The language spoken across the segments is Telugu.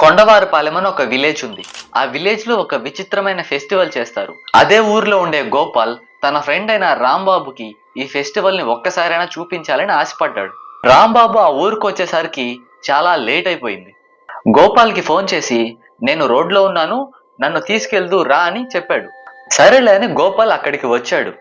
కొండవారిపాలెం అని ఒక విలేజ్ ఉంది. ఆ విలేజ్ లో ఒక విచిత్రమైన ఫెస్టివల్ చేస్తారు. అదే ఊర్లో ఉండే గోపాల్ తన ఫ్రెండ్ అయిన రాంబాబుకి ఈ ఫెస్టివల్ ని ఒక్కసారైనా చూపించాలని ఆశపడ్డాడు. రాంబాబు ఆ ఊరికి వచ్చేసరికి చాలా లేట్ అయిపోయింది. గోపాల్ కి ఫోన్ చేసి నేను రోడ్లో ఉన్నాను, నన్ను తీసుకెళ్దు రా అని చెప్పాడు. సరేలే అని గోపాల్ అక్కడికి వచ్చాడు.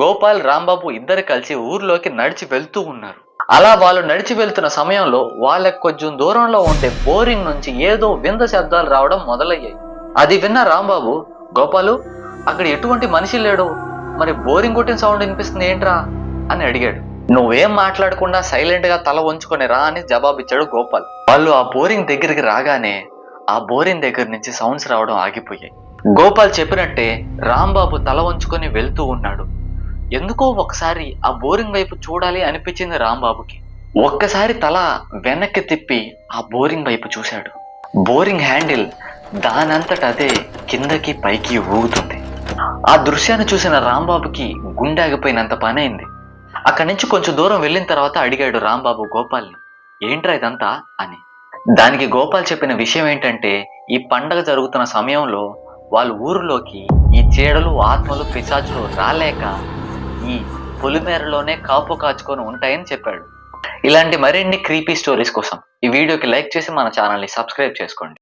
గోపాల్ రాంబాబు ఇద్దరు కలిసి ఊర్లోకి నడిచి వెళ్తూ ఉన్నారు. అలా వాళ్ళు నడిచి వెళ్తున్న సమయంలో వాళ్ళకి కొంచెం దూరంలో ఉండే బోరింగ్ నుంచి ఏదో వింత శబ్దాలు రావడం మొదలయ్యాయి. అది విన్న రాంబాబు, గోపాలు అక్కడ ఎటువంటి మనిషి లేడు, మరి బోరింగ్ కొట్టిన సౌండ్ వినిపిస్తుంది ఏంట్రా అని అడిగాడు. నువ్వేం మాట్లాడకుండా సైలెంట్ గా తల వంచుకొని రా అని జవాబిచ్చాడు గోపాల్. వాళ్ళు ఆ బోరింగ్ దగ్గరికి రాగానే ఆ బోరింగ్ దగ్గర నుంచి సౌండ్స్ రావడం ఆగిపోయాయి. గోపాల్ చెప్పినట్టే రాంబాబు తల వంచుకొని వెళ్తూ ఉన్నాడు. ఎందుకో ఒకసారి ఆ బోరింగ్ వైపు చూడాలి అనిపించింది రాంబాబుకి. ఒక్కసారి తల వెనక్కి తిప్పి ఆ బోరింగ్ వైపు చూశాడు. బోరింగ్ హ్యాండిల్ దానంతట అదే కిందకి పైకి ఊగుతుంది. ఆ దృశ్యాన్ని చూసిన రాంబాబుకి గుండె ఆగిపోయినంత పని అయింది. అక్కడి నుంచి కొంచెం దూరం వెళ్ళిన తర్వాత అడిగాడు రాంబాబు గోపాల్ని, ఏంట్రా ఇదంతా అని. దానికి గోపాల్ చెప్పిన విషయం ఏంటంటే, ఈ పండగ జరుగుతున్న సమయంలో వాళ్ళ ఊరిలోకి ఈ చీడలు, ఆత్మలు, పిశాచులు రాలేక ఈ పొలిమేరలోనే కాపు కాచుకొని ఉంటాయని చెప్పాడు. ఇలాంటి మరిన్ని క్రీపీ స్టోరీస్ కోసం ఈ వీడియోకి లైక్ చేసి మన ఛానల్ని సబ్స్క్రైబ్ చేసుకోండి.